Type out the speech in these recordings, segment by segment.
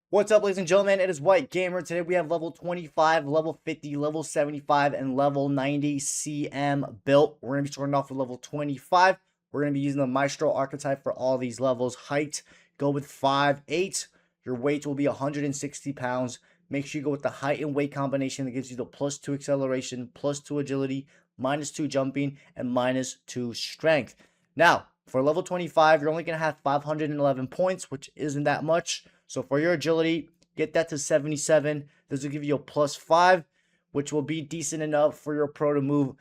What's up, ladies and gentlemen? It is White Gamer. Today we have level 25, level 50, level 75, and level 90 CM built. We're going to be starting off with level 25. We're going to be using the Maestro archetype for all these levels. Height, go with 5'8". Your weight will be 160 pounds. Make sure you go with the height and weight combination that gives you the +2 acceleration, +2 agility, -2 jumping, and -2 strength. Now, for level 25, you're only going to have 511 points, which isn't that much. So for your agility, get that to 77. This will give you a +5, which will be decent enough for your pro to move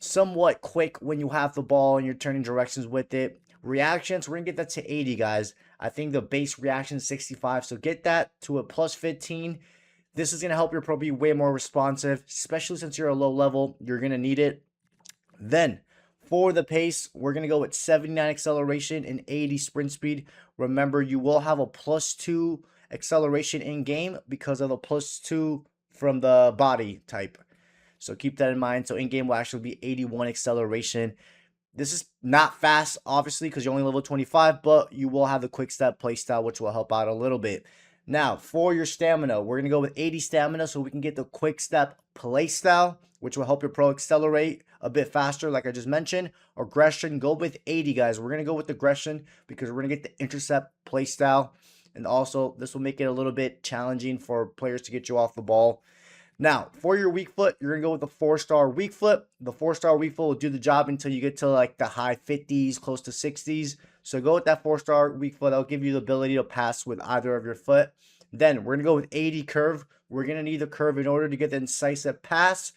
somewhat quick when you have the ball and you're turning directions with it. Reactions, we're going to get that to 80, guys. I think the base reaction is 65, so get that to a +15. This is going to help your pro be way more responsive, especially since you're a low level. You're going to need it. Then, for the pace, we're going to go with 79 acceleration and 80 sprint speed. Remember, you will have a +2 acceleration in game because of the +2 from the body type. So keep that in mind. So in game will actually be 81 acceleration. This is not fast, obviously, because you're only level 25, but you will have the quick step playstyle, which will help out a little bit. Now, for your stamina, we're going to go with 80 stamina so we can get the quick step playstyle, which will help your pro accelerate a bit faster, like I just mentioned. Aggression, go with 80, guys. We're going to go with aggression because we're going to get the intercept playstyle. And also, this will make it a little bit challenging for players to get you off the ball. Now, for your weak foot, you're going to go with the 4-star weak foot. The 4-star weak foot will do the job until you get to like the high 50s, close to 60s. So go with that 4-star weak foot. That'll give you the ability to pass with either of your foot. Then we're going to go with 80 curve. We're going to need the curve in order to get the incisive pass,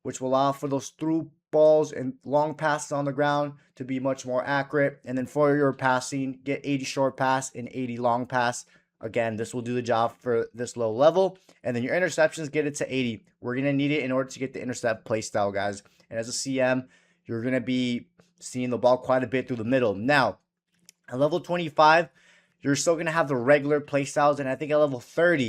which will allow for those through balls and long passes on the ground to be much more accurate. And then for your passing, get 80 short pass and 80 long pass. Again, this will do the job for this low level. And then your interceptions, get it to 80. We're going to need it in order to get the intercept playstyle, guys. And as a CM, you're going to be seeing the ball quite a bit through the middle. Now, at level 25, you're still going to have the regular playstyles. And I think at level 30,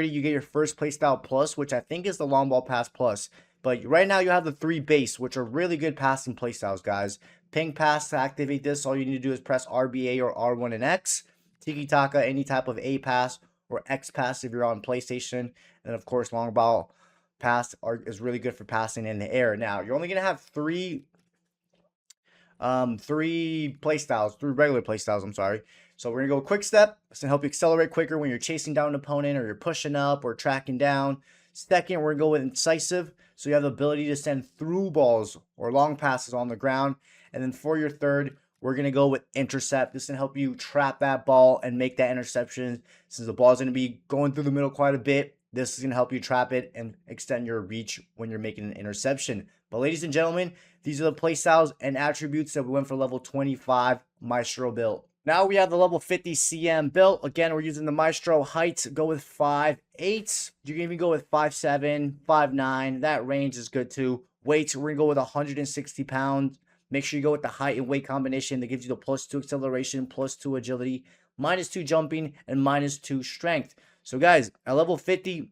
you get your first playstyle plus, which I think is the long ball pass plus. But right now you have the 3 base, which are really good passing playstyles, guys. Ping pass, to activate this, all you need to do is press RBA or R1 and X. Tiki Taka, any type of A pass or X pass if you're on PlayStation. And of course, long ball pass is really good for passing in the air. Now, you're only going to have three playstyles, 3 regular playstyles, I'm sorry. So we're going to go quick step. It's going to help you accelerate quicker when you're chasing down an opponent or you're pushing up or tracking down. Second, we're going to go with incisive. So you have the ability to send through balls or long passes on the ground. And then for your third, we're going to go with intercept. This is going to help you trap that ball and make that interception. Since the ball is going to be going through the middle quite a bit, this is going to help you trap it and extend your reach when you're making an interception. But ladies and gentlemen, these are the playstyles and attributes that we went for level 25 Maestro build. Now we have the level 50 CM built. Again, we're using the Maestro height. Go with 5'8". You can even go with 5'7", 5'9". That range is good too. Weight, we're going to go with 160 pounds. Make sure you go with the height and weight combination that gives you the +2 acceleration, +2 agility, -2 jumping, and -2 strength. So guys, at level 50,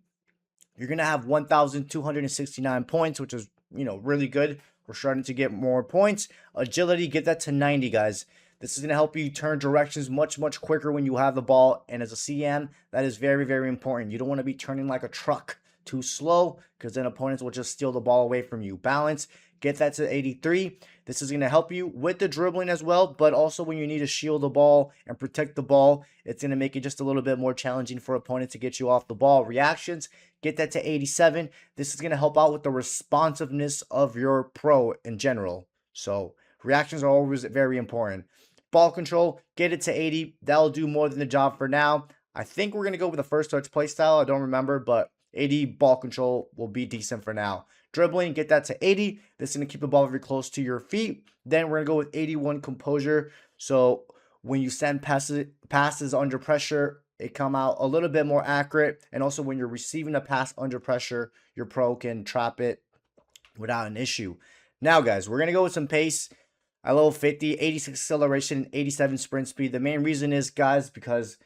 you're going to have 1,269 points, which is, really good. We're starting to get more points. Agility, get that to 90, guys. This is going to help you turn directions much, much quicker when you have the ball. And as a CM, that is very, very important. You don't want to be turning like a truck too slow because then opponents will just steal the ball away from you. Balance, get that to 83. This is going to help you with the dribbling as well, but also when you need to shield the ball and protect the ball, it's going to make it just a little bit more challenging for opponents to get you off the ball. Reactions, get that to 87. This is going to help out with the responsiveness of your pro in general. So reactions are always very important. Ball control, get it to 80. That'll do more than the job for now. I think we're going to go with the first touch play style. I don't remember, but 80 ball control will be decent for now. Dribbling, get that to 80. This is going to keep the ball very close to your feet. Then we're going to go with 81 composure. So when you send passes under pressure, it come out a little bit more accurate. And also when you're receiving a pass under pressure, your pro can trap it without an issue. Now, guys, we're going to go with some pace. At level 50, 86 acceleration, 87 sprint speed. The main reason is, guys, because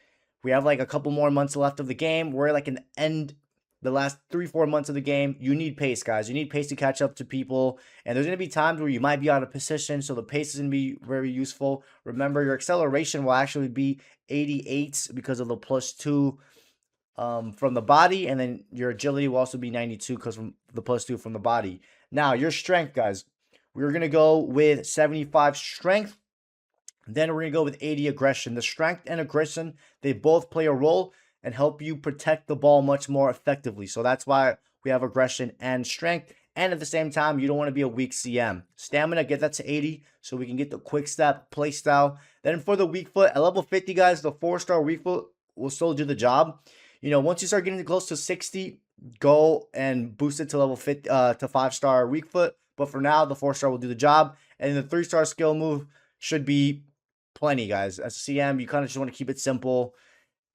we have like a couple more months left of the game. We're like in the end, the last 3-4 months of the game. You need pace, guys. You need pace to catch up to people. And there's going to be times where you might be out of position, so the pace is going to be very useful. Remember, your acceleration will actually be 88 because of the +2 from the body, and then your agility will also be 92 because from the +2 from the body. Now, your strength, guys, we're going to go with 75 strength. Then we're going to go with 80 aggression. The strength and aggression, they both play a role and help you protect the ball much more effectively. So that's why we have aggression and strength. And at the same time, you don't want to be a weak CM. Stamina, get that to 80 so we can get the quick step play style. Then for the weak foot, at level 50, guys, the 4-star weak foot will still do the job. You know, once you start getting close to 60, go and boost it to level 50 to 5-star weak foot. But for now, the 4-star will do the job. And the 3-star skill move should be plenty, guys. As a CM, you kind of just want to keep it simple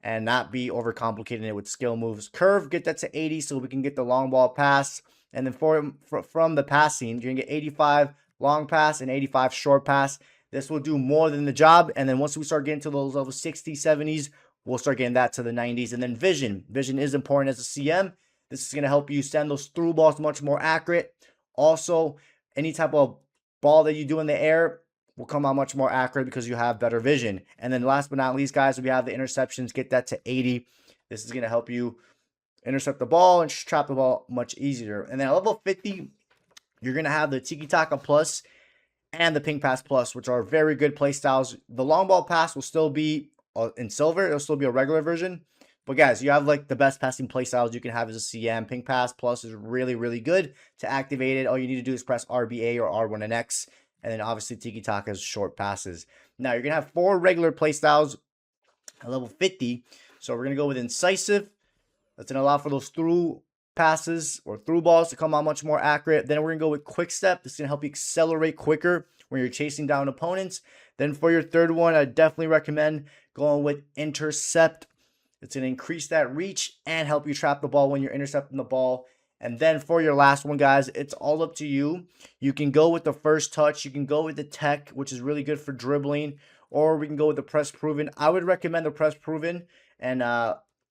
and not be overcomplicating it with skill moves. Curve, get that to 80 so we can get the long ball pass. And then from the passing, you're going to get 85 long pass and 85 short pass. This will do more than the job. And then once we start getting to those level 60s, 70s, we'll start getting that to the 90s. And then vision. Vision is important as a CM. This is going to help you send those through balls much more accurate. Also, any type of ball that you do in the air will come out much more accurate because you have better vision. And then last but not least, guys, we have the interceptions. Get that to 80. This is going to help you intercept the ball and trap the ball much easier. And then at level 50, you're going to have the Tiki Taka Plus and the Ping Pass Plus, which are very good play styles. The long ball pass will still be in silver. It'll still be a regular version. But guys, you have like the best passing play styles you can have as a CM. Ping Pass Plus is really, really good. To activate it, all you need to do is press RBA or R1 and X. And then obviously Tiki Taka's short passes. Now you're going to have 4 regular play styles at level 50. So we're going to go with Incisive. That's going to allow for those through passes or through balls to come out much more accurate. Then we're going to go with Quick Step. This is going to help you accelerate quicker when you're chasing down opponents. Then for your third one, I definitely recommend going with Intercept. It's going to increase that reach and help you trap the ball when you're intercepting the ball. And then for your last one, guys, it's all up to you. You can go with the first touch. You can go with the tech, which is really good for dribbling. Or we can go with the press proven. I would recommend the press proven. And,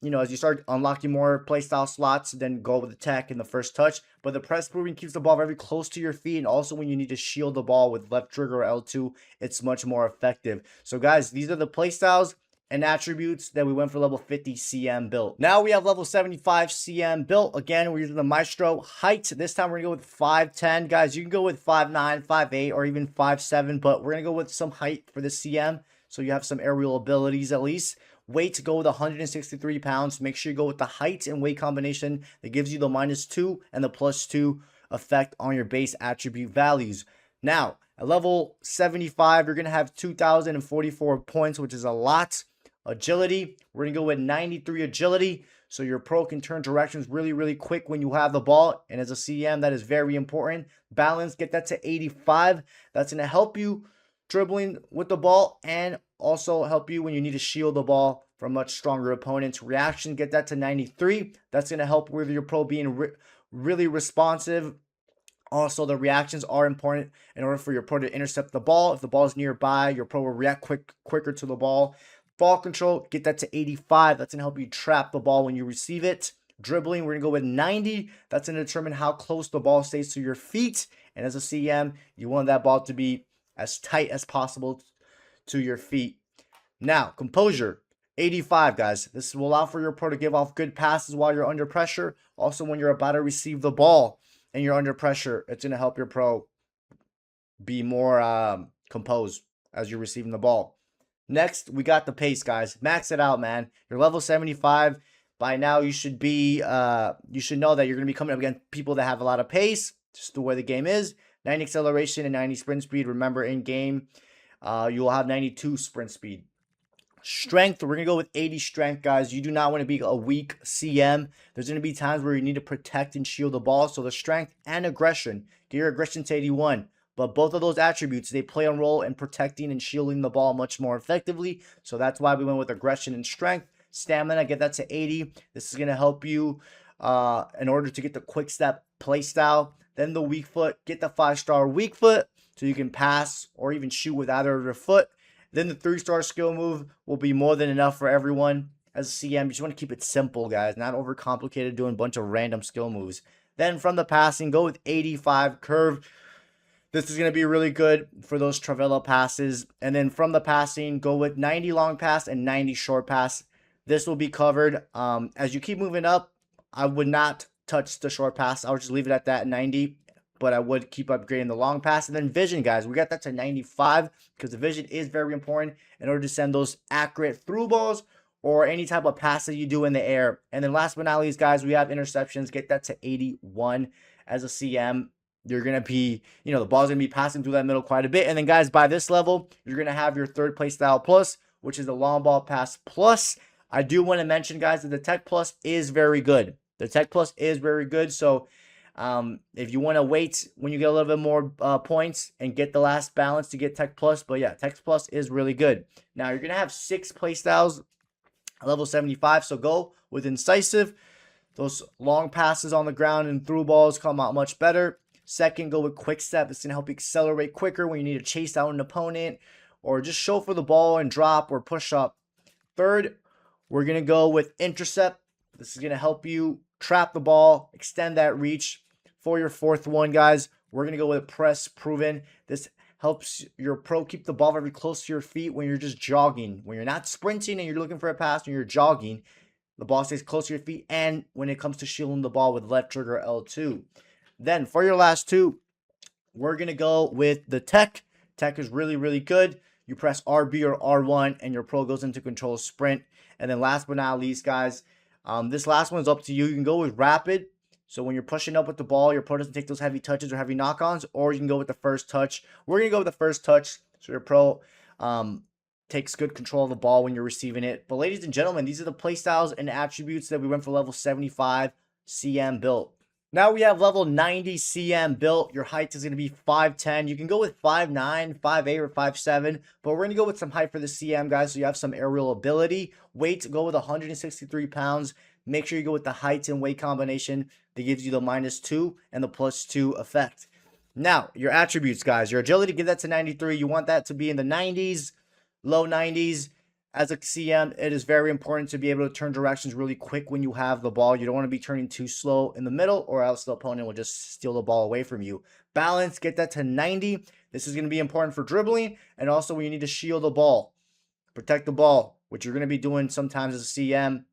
you know, as you start unlocking more playstyle slots, then go with the tech and the first touch. But the press proven keeps the ball very close to your feet. And also when you need to shield the ball with left trigger or L2, it's much more effective. So, guys, these are the playstyles and attributes that we went for level 50 CM built. Now we have level 75 CM built. Again, we're using the Maestro height. This time we're going to go with 5'10". Guys, you can go with 5'9", 5'8", or even 5'7", but we're going to go with some height for the CM, so you have some aerial abilities at least. Weight, go with 163 pounds. Make sure you go with the height and weight combination that gives you the -2 and the +2 effect on your base attribute values. Now, at level 75, you're going to have 2,044 points, which is a lot. Agility, we're going to go with 93 agility, so your pro can turn directions really, really quick when you have the ball, and as a CM, that is very important. Balance, get that to 85. That's going to help you dribbling with the ball and also help you when you need to shield the ball from much stronger opponents. Reaction, get that to 93. That's going to help with your pro being really responsive. Also, the reactions are important in order for your pro to intercept the ball. If the ball is nearby, your pro will react quicker to the ball. Ball control, get that to 85. That's going to help you trap the ball when you receive it. Dribbling, we're going to go with 90. That's going to determine how close the ball stays to your feet. And as a CM, you want that ball to be as tight as possible to your feet. Now, composure, 85, guys. This will allow for your pro to give off good passes while you're under pressure. Also, when you're about to receive the ball and you're under pressure, it's going to help your pro be more composed as you're receiving the ball. Next, we got the pace, guys. Max it out, man. You're level 75. By now, you should know that you're going to be coming up against people that have a lot of pace. Just the way the game is. 90 acceleration and 90 sprint speed. Remember, in game, you will have 92 sprint speed. Strength, we're going to go with 80 strength, guys. You do not want to be a weak CM. There's going to be times where you need to protect and shield the ball. So the strength and aggression, get your aggression to 81. But both of those attributes, they play a role in protecting and shielding the ball much more effectively. So that's why we went with aggression and strength. Stamina, get that to 80. This is going to help you in order to get the quick step play style. Then the weak foot, get the 5-star weak foot so you can pass or even shoot with either of your foot. Then the 3-star skill move will be more than enough for everyone. As a CM, you just want to keep it simple, guys. Not overcomplicated doing a bunch of random skill moves. Then from the passing, go with 85 curve. This is going to be really good for those Travella passes. And then from the passing, go with 90 long pass and 90 short pass. this will be covered. As you keep moving up, I would not touch the short pass. I would just leave it at that 90, but I would keep upgrading the long pass. And then vision, guys, we got that to 95 because the vision is very important in order to send those accurate through balls or any type of pass that you do in the air. And then last but not least, guys, we have interceptions. Get that to 81 as a CM. You're going to be, the ball's going to be passing through that middle quite a bit. And then, guys, by this level, you're going to have your third play style plus, which is the long ball pass plus. I do want to mention, guys, that the Tech Plus is very good. The Tech Plus is very good. So if you want to wait when you get a little bit more points and get the last balance to get Tech Plus. But yeah, Tech Plus is really good. Now, you're going to have 6 play styles, level 75. So go with Incisive. Those long passes on the ground and through balls come out much better. Second, go with Quick Step. It's going to help you accelerate quicker when you need to chase down an opponent or just show for the ball and drop or push up. Third, we're going to go with Intercept. This is going to help you trap the ball, extend that reach. For your fourth one, guys, we're going to go with Press Proven. This helps your pro keep the ball very close to your feet when you're just jogging. When you're not sprinting and you're looking for a pass and you're jogging, the ball stays close to your feet. And when it comes to shielding the ball with left trigger L2. Then for your last two, we're going to go with the Tech. Tech is really, really good. You press RB or R1 and your pro goes into control sprint. And then last but not least, guys, this last one is up to you. You can go with Rapid. So when you're pushing up with the ball, your pro doesn't take those heavy touches or heavy knock-ons, or you can go with the first touch. We're going to go with the first touch so your pro takes good control of the ball when you're receiving it. But ladies and gentlemen, these are the play styles and attributes that we went for level 75 CM built. Now we have level 90 CM built. Your height is going to be 5'10". You can go with 5'9", 5'8", or 5'7", but we're going to go with some height for the CM, guys, so you have some aerial ability. Weight, go with 163 pounds. Make sure you go with the height and weight combination that gives you the -2 and the +2 effect. Now, your attributes, guys. Your agility, give that to 93. You want that to be in the 90s, low 90s. As a CM, it is very important to be able to turn directions really quick when you have the ball. You don't want to be turning too slow in the middle or else the opponent will just steal the ball away from you. Balance, get that to 90. This is going to be important for dribbling and also when you need to shield the ball, protect the ball, which you're going to be doing sometimes as a CM.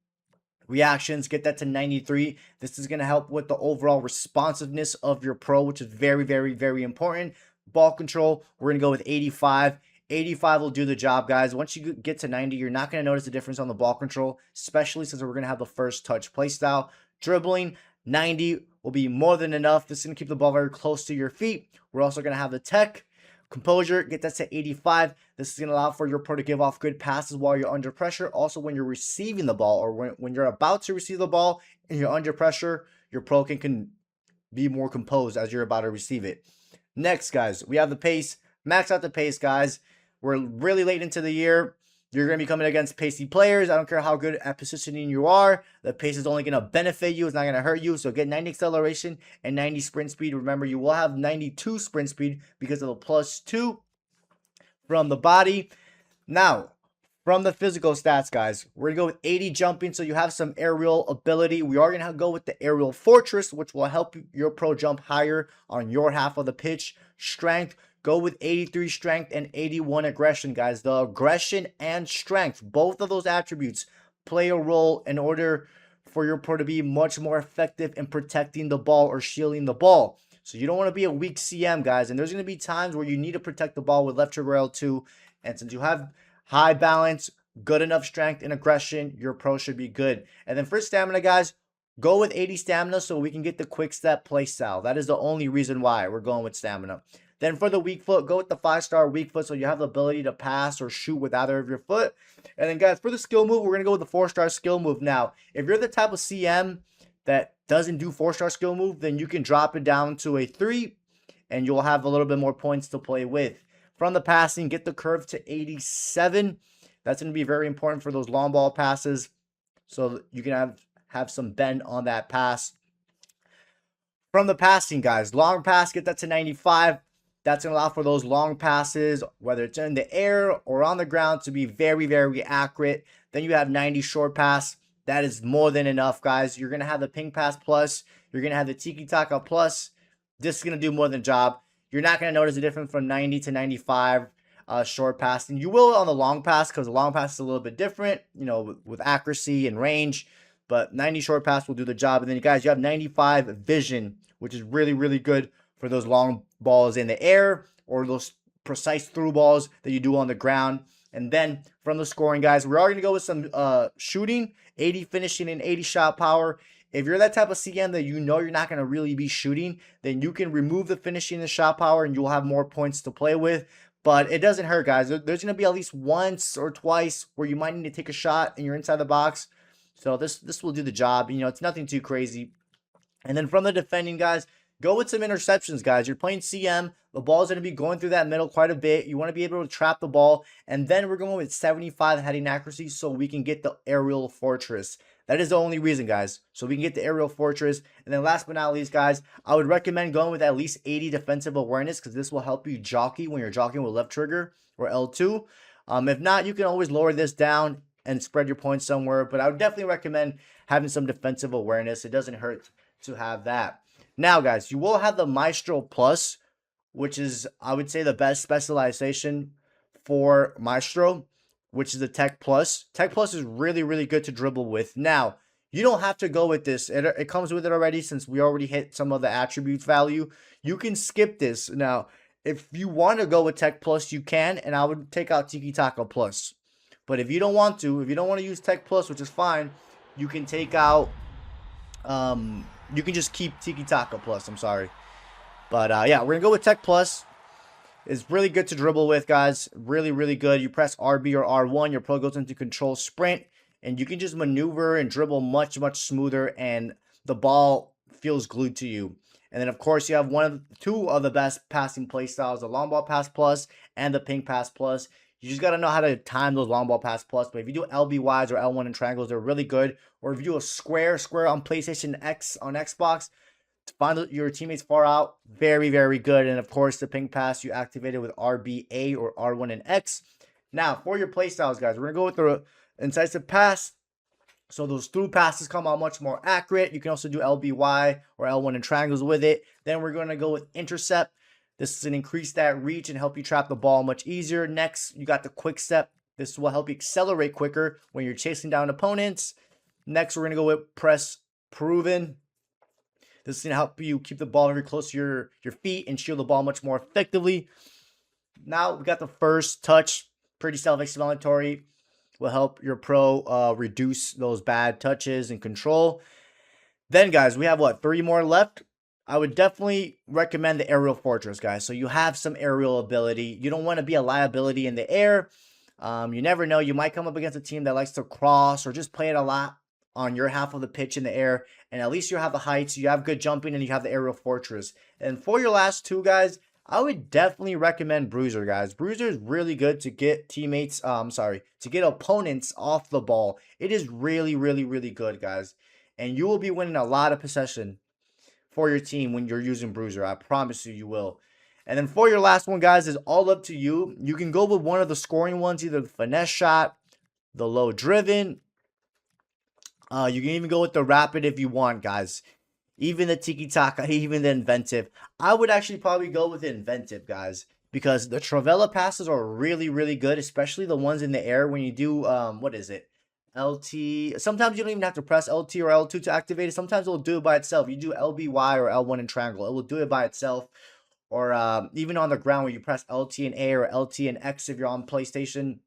Reactions, get that to 93. This is going to help with the overall responsiveness of your pro, which is very, very, very important. Ball control, we're going to go with 85. 85 will do the job, guys. Once you get to 90, you're not going to notice the difference on the ball control, especially since we're going to have the first touch play style. Dribbling, 90 will be more than enough. This is going to keep the ball very close to your feet. We're also going to have the Tech. Composure, get that to 85. This is going to allow for your pro to give off good passes while you're under pressure. Also, when you're receiving the ball or when you're about to receive the ball and you're under pressure, your pro can be more composed as you're about to receive it. Next, guys, we have the pace. Max out the pace, guys. We're really late into the year. You're going to be coming against pacey players. I don't care how good at positioning you are. The pace is only going to benefit you. It's not going to hurt you. So get 90 acceleration and 90 sprint speed. Remember, you will have 92 sprint speed because of the +2 from the body. Now, from the physical stats, guys, we're going to go with 80 jumping. So you have some aerial ability. We are going to go with the aerial fortress, which will help your pro jump higher on your half of the pitch. Strength. Go with 83 strength and 81 aggression, guys. The aggression and strength, both of those attributes play a role in order for your pro to be much more effective in protecting the ball or shielding the ball. So you don't want to be a weak CM, guys. And there's going to be times where you need to protect the ball with left trigger L2. And since you have high balance, good enough strength and aggression, your pro should be good. And then for stamina, guys, go with 80 stamina so we can get the quick step play style. That is the only reason why we're going with stamina. Then for the weak foot, go with the 5-star weak foot so you have the ability to pass or shoot with either of your foot. And then, guys, for the skill move, we're going to go with the 4-star skill move. Now, if you're the type of CM that doesn't do 4-star skill move, then you can drop it down to a 3, and you'll have a little bit more points to play with. From the passing, get the curve to 87. That's going to be very important for those long ball passes so you can have some bend on that pass. From the passing, guys, long pass, get that to 95. That's going to allow for those long passes, whether it's in the air or on the ground, to be very, very accurate. Then you have 90 short pass. That is more than enough, guys. You're going to have the ping pass plus. You're going to have the tiki taka plus. This is going to do more than a job. You're not going to notice the difference from 90 to 95. short passing. You will on the long pass because the long pass is a little bit different, you know, with accuracy and range. But 90 short pass will do the job. And then, guys, you have 95 vision, which is really, really good for those long balls in the air or those precise through balls that you do on the ground. And then from the scoring, guys, we're all going to go with some shooting, 80 finishing and 80 shot power. If you're that type of CM that you know you're not going to really be shooting, then you can remove the finishing and the shot power and you'll have more points to play with. But it doesn't hurt, guys. There's going to be at least once or twice where you might need to take a shot and you're inside the box. So this will do the job. You know, it's nothing too crazy. And then from the defending, guys, go with some interceptions, guys. You're playing CM. The ball's going to be going through that middle quite a bit. You want to be able to trap the ball. And then we're going with 75 heading accuracy so we can get the aerial fortress. That is the only reason, guys. So we can get the aerial fortress. And then last but not least, guys, I would recommend going with at least 80 defensive awareness because this will help you jockey when you're jockeying with left trigger or L2. If not, you can always lower this down and spread your points somewhere. But I would definitely recommend having some defensive awareness. It doesn't hurt to have that. Now, guys, you will have the Maestro Plus, which is, I would say, the best specialization for Maestro, which is the Tech Plus. Tech Plus is really, really good to dribble with. Now, you don't have to go with this. It comes with it already since we already hit some of the attribute value. You can skip this. Now, if you want to go with Tech Plus, you can, and I would take out Tiki Taka Plus. But if you don't want to, if you don't want to use Tech Plus, which is fine, you can take out, you can just keep Tiki Taka Plus, I'm sorry. But yeah, we're going to go with Tech Plus. It's really good to dribble with, guys. Really, really good. You press RB or R1, your pro goes into control sprint, and you can just maneuver and dribble much, much smoother, and the ball feels glued to you. And then, of course, you have two of the best passing play styles, the long ball pass plus and the ping pass plus. You just got to know how to time those long ball pass plus. But if you do LBYs or L1 and triangles, they're really good. Or if you do a square on PlayStation X on Xbox, to find your teammates far out, very, very good. And of course, the ping pass you activated with RBA or R1 and X. Now, for your play styles, guys, we're going to go with the incisive pass. So those through passes come out much more accurate. You can also do LBY or L1 and triangles with it. Then we're going to go with intercept. This is an increase that reach and help you trap the ball much easier. Next, you got the quick step. This will help you accelerate quicker when you're chasing down opponents. Next, we're going to go with press proven. This is going to help you keep the ball very close to your feet and shield the ball much more effectively. Now, we got the first touch. Pretty self-explanatory. Will help your pro reduce those bad touches and control. Then, guys, we have, what, 3 more left? I would definitely recommend the aerial fortress, guys. So you have some aerial ability. You don't want to be a liability in the air. You never know. You might come up against a team that likes to cross or just play it a lot on your half of the pitch in the air. And at least you have the heights. You have good jumping and you have the aerial fortress. And for your last two, guys, I would definitely recommend Bruiser, guys. Bruiser is really good to get teammates, to get opponents off the ball. It is really, really, really good, guys. And you will be winning a lot of possession for your team when you're using Bruiser. I promise you, you will. And then for your last one, guys, is all up to you. You can go with one of the scoring ones, either the finesse shot, the low driven. You can even go with the rapid if you want, guys. Even the tiki-taka, even the inventive. I would actually probably go with the inventive, guys, because the Travella passes are really, really good, especially the ones in the air when you do, what is it? LT. Sometimes you don't even have to press LT or L2 to activate it. Sometimes it will do it by itself. You do LBY or L1 and triangle. It will do it by itself. Or even on the ground where you press LT and A or LT and X if you're on PlayStation.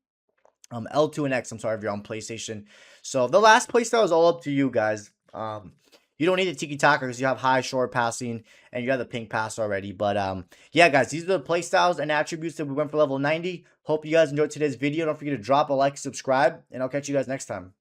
L2 and X, I'm sorry, if you're on PlayStation. So the last playstyle is all up to you, guys. You don't need the tiki-taka because you have high short passing and you have the ping pass already. But yeah, guys, these are the playstyles and attributes that we went for level 90. Hope you guys enjoyed today's video. Don't forget to drop a like, subscribe, and I'll catch you guys next time.